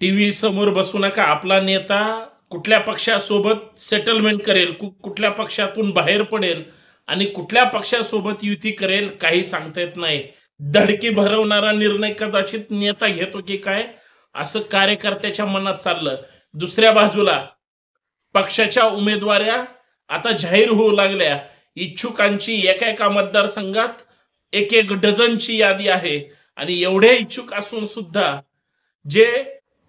TV समोर बसू नका. आपला नेता कुठल्या पक्षासोबत सेटलमेंट करेल, कुठल्या पक्षातून बाहेर पडेल आणि कुठल्या पक्षासोबत युती करेल काही सांगता येत नाही. धडकी भरवणारा निर्णय कदाचित नेता घेतो की काय असं कार्यकर्त्याच्या मनात चाललं. दुसऱ्या बाजूला पक्षाच्या उमेदवाऱ्या आता जाहीर होऊ लागल्या. इच्छुकांची एका मतदारसंघात एक डझनची यादी आहे आणि एवढे इच्छुक असून सुद्धा जे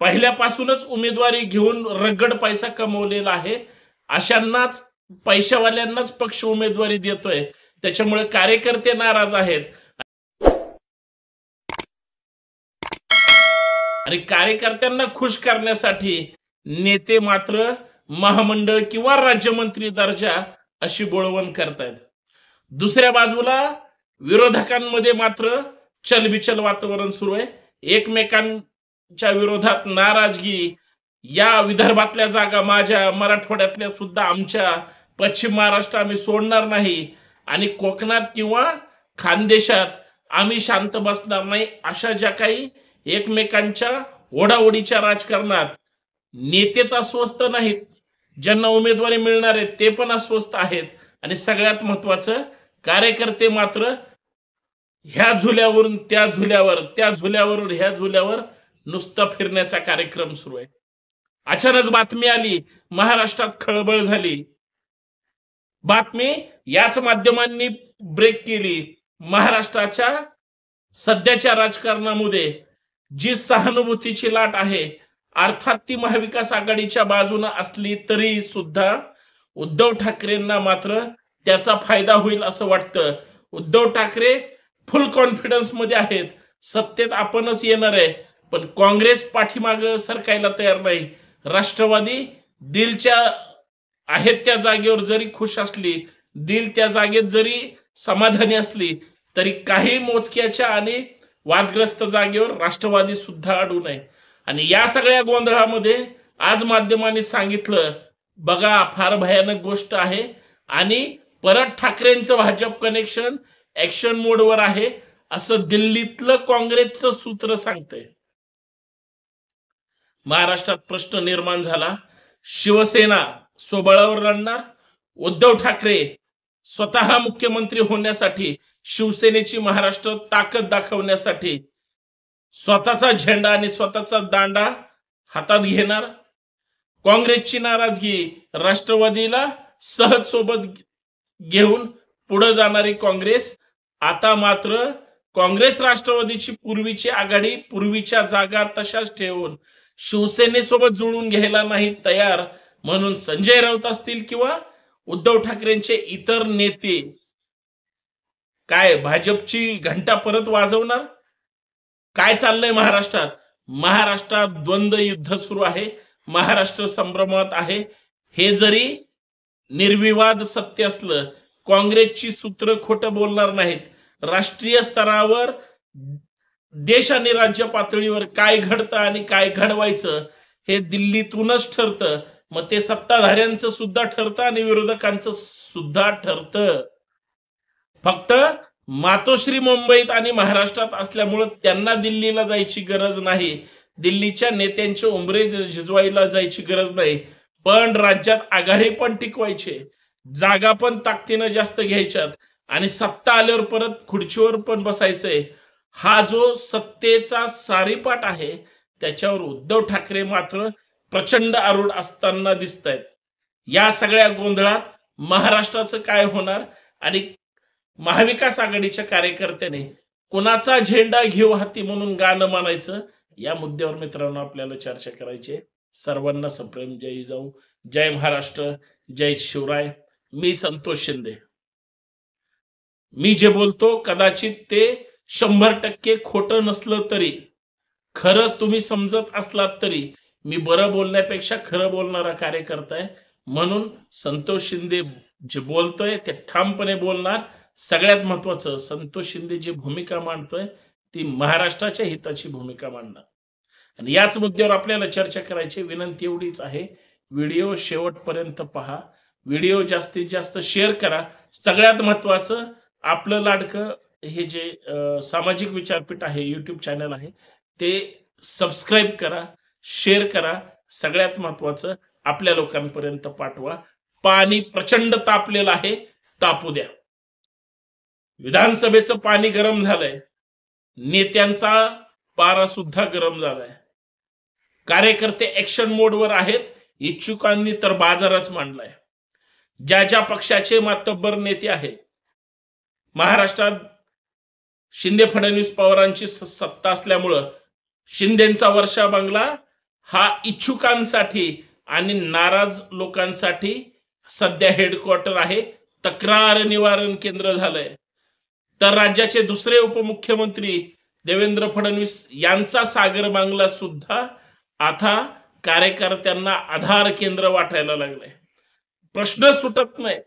पहिल्यापासूनच उमेदवारी घेऊन रगड पैसा कमवलेला आहे, अशांनाच पैशावाल्यांनाच पक्ष उमेदवारी देतोय. त्याच्यामुळे कार्यकर्ते नाराज आहेत आणि कार्यकर्त्यांना खुश करण्यासाठी नेते मात्र महामंडळ किंवा राज्यमंत्री दर्जा अशी बोळवण करतायत. दुसऱ्या बाजूला विरोधकांमध्ये मात्र चलबिचल वातावरण सुरू आहे. एकमेकांच्या विरोधात नाराजगी, या विदर्भातल्या जागा माझ्या, मराठवाड्यातल्या सुद्धा आमच्या, पश्चिम महाराष्ट्र आम्ही सोडणार नाही आणि कोकणात किंवा खानदेशात आम्ही शांत बसणार नाही, अशा ज्या काही एकमेकांच्या ओढाओढीच्या राजकारणात नेतेच अस्वस्थ नाहीत, ज्यांना उमेदवारी मिळणार आहे ते पण अस्वस्थ आहेत आणि सगळ्यात महत्वाचं कार्यकर्ते मात्र ह्या झुल्यावरून त्या झुल्यावर, त्या झुल्यावरून ह्या झुल्यावर नुसता फिरण्याचा कार्यक्रम सुरू आहे. अचानक बातमी आली, महाराष्ट्रात खळबळ झाली. बातमी याच माध्यमांनी ब्रेक केली. महाराष्ट्राच्या सध्याच्या राजकारणामध्ये जी सहानुभूतीची लाट आहे, अर्थात ती महाविकास आघाडीच्या बाजूने असली तरी सुद्धा उद्धव ठाकरेंना मात्र त्याचा फायदा होईल असं वाटतं. उद्धव ठाकरे फुल कॉन्फिडन्स मध्ये आहेत, सत्तेत आपणच येणार आहे, पण काँग्रेस पाठीमागं सरकायला तयार नाही. राष्ट्रवादी दिलच्या आहेत त्या जागेवर जरी खुश असली, दिल त्या जागेत जरी समाधानी असली, तरी काही मोजक्याच्या आणि वादग्रस्त जागेवर राष्ट्रवादी सुद्धा अडू नये. आणि या सगळ्या गोंधळामध्ये आज माध्यमांनी सांगितलं, बघा फार भयानक गोष्ट आहे आणि परत ठाकरेंचं भाजप कनेक्शन ऍक्शन मोडवर आहे असं दिल्लीतलं काँग्रेसचं सूत्र सांगतंय. महाराष्ट्रात प्रश्न निर्माण झाला, शिवसेना स्वबळावर लढणार, उद्धव ठाकरे स्वतः मुख्यमंत्री होण्यासाठी, शिवसेनेची महाराष्ट्र ताकद दाखवण्यासाठी स्वतःचा झेंडा आणि स्वतःचा दांडा हातात घेणार. काँग्रेसची नाराजगी, राष्ट्रवादीला सहज सोबत घेऊन पुढे जाणारी काँग्रेस आता मात्र काँग्रेस राष्ट्रवादीची पूर्वीची आघाडी, पूर्वीच्या जागा तशाच ठेवून शिवसेनेसोबत जुळून घ्यायला नाही तयार, म्हणून संजय राऊत असतील किंवा उद्धव ठाकरेंचे इतर नेते काय भाजपची घंटा परत वाजवणार. काय चाललंय महाराष्ट्रात? महाराष्ट्रात द्वंद्व युद्ध सुरू आहे, महाराष्ट्र संभ्रमात आहे. हे जरी निर्विवाद सत्य असलं, काँग्रेसची सूत्र खोटं बोलणार नाहीत. राष्ट्रीय स्तरावर देश आणि राज्य पातळीवर काय घडतं आणि काय घडवायचं हे दिल्लीतूनच ठरतं. मग ते सत्ताधाऱ्यांचं सुद्धा ठरतं आणि विरोधकांचं सुद्धा ठरतं. फक्त मातोश्री मुंबईत आणि महाराष्ट्रात असल्यामुळे त्यांना दिल्लीला जायची गरज नाही, दिल्लीच्या नेत्यांचे उंबरे झिजवायला जायची गरज नाही. पण राज्यात आघाडी पण टिकवायची, जागा पण ताकदीनं जास्त घ्यायच्यात आणि सत्ता आल्यावर परत खुर्चीवर पण बसायचंय. हा जो सत्तेचा सारीपाट आहे त्याच्यावर उद्धव ठाकरे मात्र प्रचंड आरूढ असताना दिसत आहेत. या सगळ्या गोंधळात महाराष्ट्राचं काय होणार आणि महाविकास आघाडीच्या कार्यकर्त्याने कोणाचा झेंडा घेऊ हाती म्हणून गाणं म्हणायचं, या मुद्द्यावर मित्रांनो आपल्याला चर्चा करायची. सर्वांना सप्रेम जय जिजाऊ, जय महाराष्ट्र, जय शिवराय. मी संतोष शिंदे. मी जे बोलतो कदाचित ते 100% खोटं नसलं तरी, खरं तुम्ही समजत असलात तरी, मी बरं बोलण्यापेक्षा खरं बोलणारा कार्यकर्ता आहे. म्हणून संतोष शिंदे जे बोलतोय ते ठामपणे बोलणार. सगळ्यात महत्वाचं, संतोष शिंदे जी भूमिका मांडतोय ती महाराष्ट्राच्या हिताची भूमिका मांडणार. आणि याच मुद्द्यावर आपल्याला चर्चा करायची. विनंती एवढीच आहे, व्हिडिओ शेवटपर्यंत पहा, व्हिडिओ जास्तीत जास्त शेअर करा. सगळ्यात महत्वाचं, आपलं लाडकं हे जे सामाजिक विचारपीठ आहे, युट्यूब चॅनल आहे, ते सबस्क्राईब करा. शेअर करा, सगळ्यात महत्वाचं आपल्या लोकांपर्यंत पाठवा. पाणी प्रचंड तापलेलं आहे, तापू द्या. विधानसभेचं पाणी गरम झालंय, नेत्यांचा पारा सुद्धा गरम झालाय. कार्यकर्ते ऍक्शन मोडवर आहेत, इच्छुकांनी तर बाजारच मांडलाय. ज्या ज्या पक्षाचे मातब्बर नेते आहेत, महाराष्ट्रात शिंदे फडणवीस पवारांची सत्ता असल्यामुळं शिंदेचा वर्षा बंगला हा इच्छुकांसाठी आणि नाराज लोकांसाठी सध्या हेडक्वार्टर आहे, तक्रार निवारण केंद्र झालंय. तर राज्याचे दुसरे उपमुख्यमंत्री देवेंद्र फडणवीस यांचा सागर बांगला सुद्धा आता कार्यकर्त्यांना आधार केंद्र वाटायला लागलंय. प्रश्न सुटत नाही.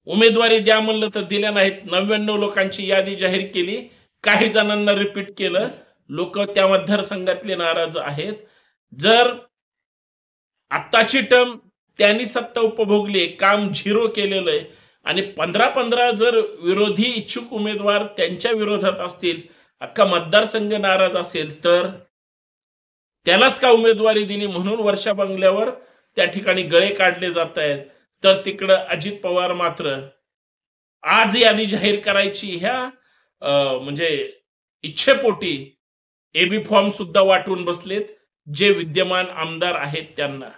उमेदवारी द्या म्हणलं तर दिल्या नाहीत. 99 लोकांची यादी जाहीर केली, काही जणांना रिपीट केलं. लोक त्या मतदारसंघातले नाराज आहेत. जर आत्ताची टर्म त्यांनी सत्ता उपभोगली, काम झिरो केलेलं आहे आणि 15-15 जर विरोधी इच्छुक उमेदवार त्यांच्या विरोधात असतील, अख्खा मतदारसंघ नाराज असेल, तर त्यालाच का उमेदवारी दिली म्हणून वर्षा बंगल्यावर त्या ठिकाणी गळे काढले जात आहेत. तर तिकडं अजित पवार मात्र आज यादी जाहीर करायची ह्या म्हणजे इच्छेपोटी एबी फॉर्म सुद्धा वाटून बसलेत. जे विद्यमान आमदार आहेत त्यांना,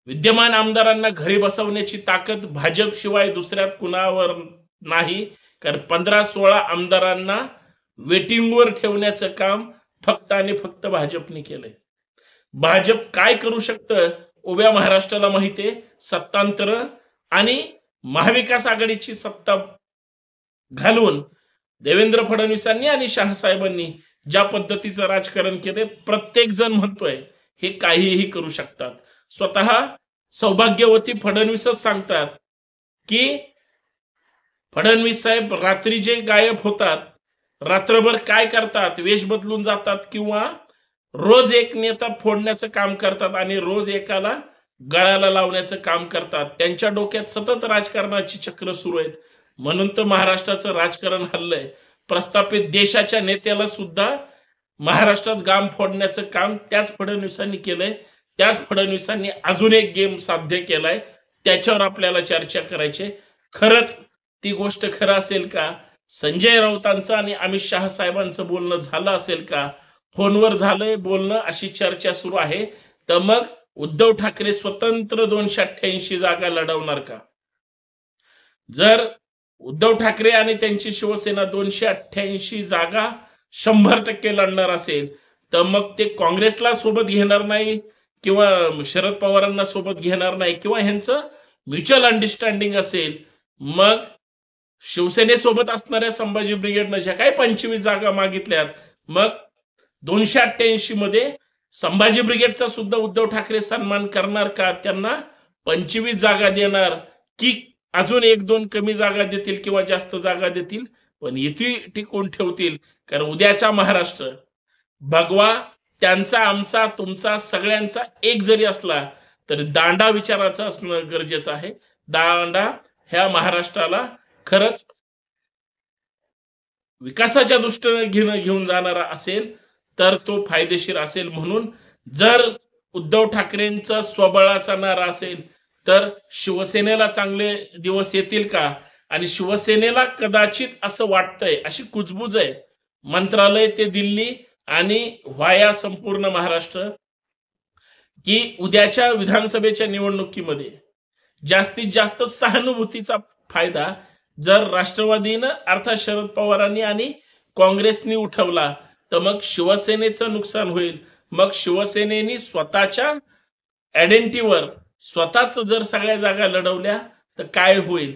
विद्यमान आमदारांना घरी बसवण्याची ताकद भाजप शिवाय दुसऱ्यात कुणावर नाही. कारण 15-16 आमदारांना वेटिंगवर ठेवण्याचं काम फक्त आणि फक्त भाजपने केलंय. भाजप काय करू शकतं उभ्या महाराष्ट्राला माहितीये. सत्तांतर आणि महाविकास आघाडीची सत्ता घालून देवेंद्र फडणवीसांनी आणि शहासाहेबांनी ज्या पद्धतीचं राजकारण केले, प्रत्येक जण म्हणतोय हे काहीही करू शकतात. स्वतः सौभाग्यवती फडणवीसच सांगतात की फडणवीस साहेब रात्री जे गायब होतात, रात्रभर काय करतात, वेश बदलून जातात किंवा रोज एक नेता फोडण्याचं काम करतात आणि रोज एकाला गळाला लावण्याचं काम करतात. त्यांच्या डोक्यात सतत राजकारणाची चक्र सुरू आहेत. म्हणून तर महाराष्ट्राचं राजकारण हल्लंय. प्रस्थापित देशाच्या नेत्याला सुद्धा महाराष्ट्रात गाम फोडण्याचं काम त्याच फडणवीसांनी केलंय. त्याच फडणवीसांनी अजून एक गेम साध्य केलाय, त्याच्यावर आपल्याला चर्चा करायची. खरंच ती गोष्ट खरं असेल का? संजय राऊतांचं आणि अमित शहा साहेबांचं बोलणं झालं असेल का? फोनवर झालंय बोलणं, अशी चर्चा सुरू आहे. तर मग उद्धव ठाकरे स्वतंत्र 288 जागा लढवणार का? जर उद्धव ठाकरे आणि त्यांची शिवसेना 288 जागा 100% लढणार असेल, तर मग ते काँग्रेसला सोबत घेणार नाही किंवा शरद पवारांना सोबत घेणार नाही किंवा ह्यांचं म्युच्युअल अंडरस्टँडिंग असेल. मग शिवसेनेसोबत असणाऱ्या संभाजी ब्रिगेडनं ज्या काही 25 जागा मागितल्यात, मग 288 मध्ये संभाजी ब्रिगेडचा सुद्धा उद्धव ठाकरे सन्मान करणार का? त्यांना 25 जागा देणार की अजून 1-2 कमी जागा देतील किंवा जास्त जागा देतील, पण इथे टिकून ठेवतील? कारण उद्याचा महाराष्ट्र भगवा त्यांचा, आमचा, तुमचा, सगळ्यांचा एक जरी असला तरी दांडा विचाराचा असणं गरजेचं आहे. दांडा ह्या महाराष्ट्राला खरंच विकासाच्या दृष्टीने घेऊन जाणारा असेल तर तो फायदेशीर असेल. म्हणून जर उद्धव ठाकरेंचा स्वबळाचा नारा असेल तर शिवसेनेला चांगले दिवस येतील का? आणि शिवसेनेला कदाचित असं वाटतंय, अशी कुजबूज आहे मंत्रालय ते दिल्ली आणि व्हाया संपूर्ण महाराष्ट्र, की उद्याच्या विधानसभेच्या निवडणुकीमध्ये जास्तीत जास्त सहानुभूतीचा फायदा जर राष्ट्रवादीनं अर्थात शरद पवारांनी आणि काँग्रेसनी उठवला, तर मग शिवसेनेचं नुकसान होईल. मग शिवसेनेनी स्वतःच्या आयडेंटिटीवर स्वतःच जर सगळ्या जागा लढवल्या तर काय होईल?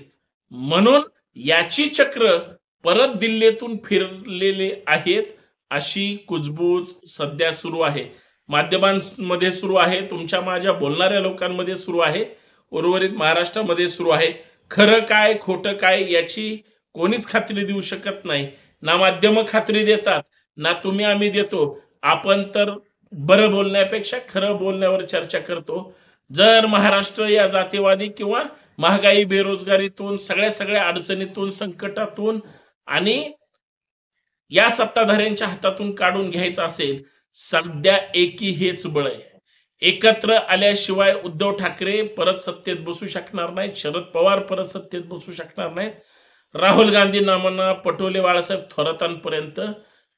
म्हणून याची चक्र परत दिल्लीतून फिरलेले आहेत, अशी कुजबूज सध्या सुरू आहे. माध्यमांमध्ये सुरू आहे, तुमच्या माझ्या बोलणाऱ्या लोकांमध्ये सुरू आहे, उर्वरित महाराष्ट्रामध्ये सुरू आहे. खरं काय खोटं काय याची कोणीच खात्री देऊ शकत नाही. ना माध्यम खात्री देतात, ना तुम्ही आम्ही देतो. आपण तर बरं बोलण्यापेक्षा खरं बोलण्यावर चर्चा करतो. जर महाराष्ट्र या जातीवादी किंवा महागाई, बेरोजगारीतून, सगळ्या अडचणीतून, संकटातून आणि या सत्ताधाऱ्यांच्या हातातून काढून घ्यायचं असेल, सध्या एकी हेच बळ आहे. एकत्र आल्याशिवाय उद्धव ठाकरे परत सत्तेत बसू शकणार नाहीत, शरद पवार परत सत्तेत बसू शकणार नाहीत, राहुल गांधींना म्हणा, पटोले बाळासाहेब थोरातांपर्यंत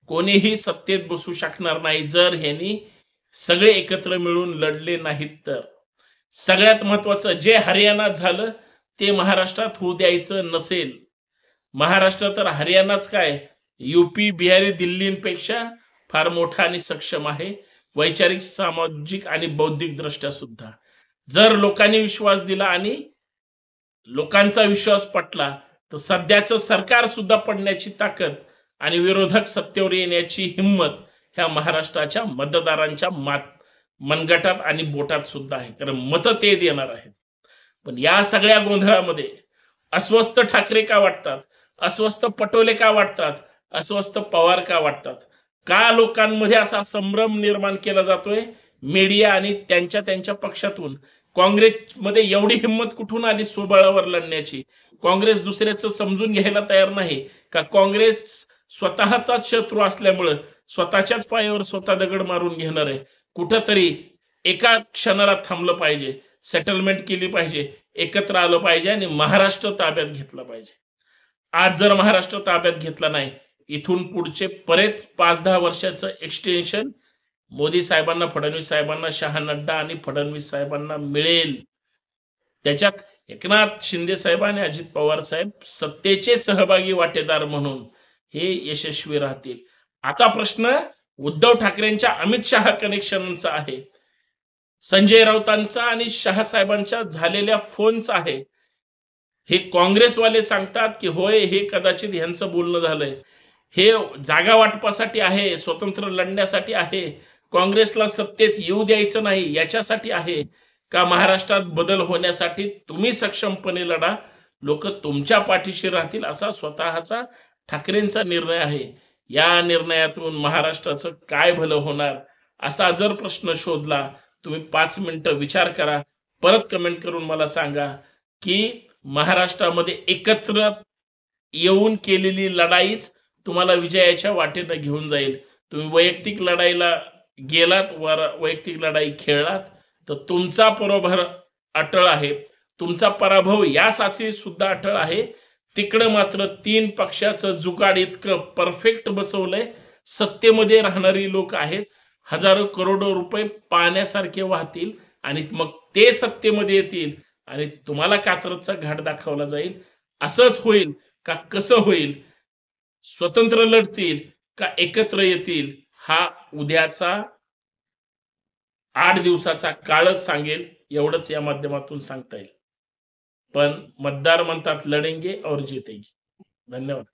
कोणीही सत्तेत बसू शकणार नाही जर ह्यांनी सगळे एकत्र मिळून लढले नाहीत तर. सगळ्यात महत्वाचं जे हरियाणात झालं ते महाराष्ट्रात होऊ द्यायचं नसेल. महाराष्ट्र तर हरियाणाच काय, युपी, बिहारी, दिल्लीपेक्षा फार मोठा आणि सक्षम आहे, वैचारिक, सामाजिक आणि बौद्धिक दृष्ट्या सुद्धा. जर लोकांनी विश्वास दिला आणि लोकांचा विश्वास पटला तर सध्याचं सरकार सुद्धा पडण्याची ताकद आणि विरोधक सत्तेवर येण्याची हिंमत ह्या महाराष्ट्राच्या मतदारांच्या मनगटात आणि बोटात सुद्धा आहे, कारण मतं ते देणार आहेत. पण या सगळ्या गोंधळामध्ये अस्वस्थ ठाकरे का वाटतात, अस्वस्थ पटोले का वाटतात, अस्वस्थ पवार का वाटतात, का लोकांमध्ये असा संभ्रम निर्माण केला जातोय मीडिया आणि त्यांच्या पक्षातून? काँग्रेसमध्ये एवढी हिंमत कुठून आली स्वबळावर लढण्याची? काँग्रेस दुसऱ्याचं समजून घ्यायला तयार नाही का? काँग्रेस स्वतःचाच शत्रू असल्यामुळं स्वतःच्याच पायावर स्वतः दगड मारून घेणार आहे. कुठंतरी एका क्षणाला थांबलं पाहिजे, सेटलमेंट केली पाहिजे, एकत्र आलं पाहिजे आणि महाराष्ट्र ताब्यात घेतला पाहिजे. आज जर महाराष्ट्र ताब्यात घेतला नाही, इथून पुढचे बरेच 5-10 वर्षाचं एक्सटेन्शन मोदी साहेबांना, फडणवीस साहेबांना, शहा, नड्डा आणि फडणवीस साहेबांना मिळेल. त्याच्यात एकनाथ शिंदे साहेब आणि अजित पवार साहेब सत्तेचे सहभागी वाटेदार म्हणून हे यशस्वी राहतील. आता प्रश्न उद्धव ठाकरेंच्या अमित शहा कनेक्शनचा आहे, संजय राऊतांचा आणि शहा साहेबांच्या झालेल्या फोनचा आहे. हे काँग्रेसवाले सांगतात की होय, हे कदाचित ह्यांचं बोलणं झालंय, हे जागा वाटपासाठी आहे, स्वतंत्र लढण्यासाठी आहे, काँग्रेसला सत्तेत येऊ द्यायचं नाही याच्यासाठी आहे का महाराष्ट्रात बदल होण्यासाठी तुम्ही सक्षमपणे लढा, लोक तुमच्या पाठीशी राहतील असा स्वतःचा ठाकरेंचा निर्णय आहे. या निर्णयातून महाराष्ट्राचं काय भलं होणार असा जर प्रश्न शोधला, तुम्ही 5 मिनिटं विचार करा, परत कमेंट करून मला सांगा की महाराष्ट्रामध्ये एकत्र येऊन केलेली लढाईच तुम्हाला विजयाच्या वाटेनं घेऊन जाईल. तुम्ही वैयक्तिक लढाईला गेलात, वैयक्तिक लढाई खेळलात तर तुमचा पराभव अटळ आहे, तुमचा पराभव यासाठी सुद्धा अटळ आहे. तिकडं मात्र 3 पक्षाचं जुगाड इतकं परफेक्ट बसवलंय, सत्तेमध्ये राहणारी लोक आहेत, हजारो करोडो रुपये पाण्यासारखे वाहतील आणि मग ते सत्तेमध्ये येतील आणि तुम्हाला कात्रजचा घाट दाखवला जाईल. असंच होईल का कसं होईल? स्वतंत्र लढतील का एकत्र येतील? हा उद्याचा 8 दिवसाचा काळच सांगेल. एवढंच या माध्यमातून सांगता येईल. पण मतदार म्हणतात लढेंगे और जीतेंगे. धन्यवाद.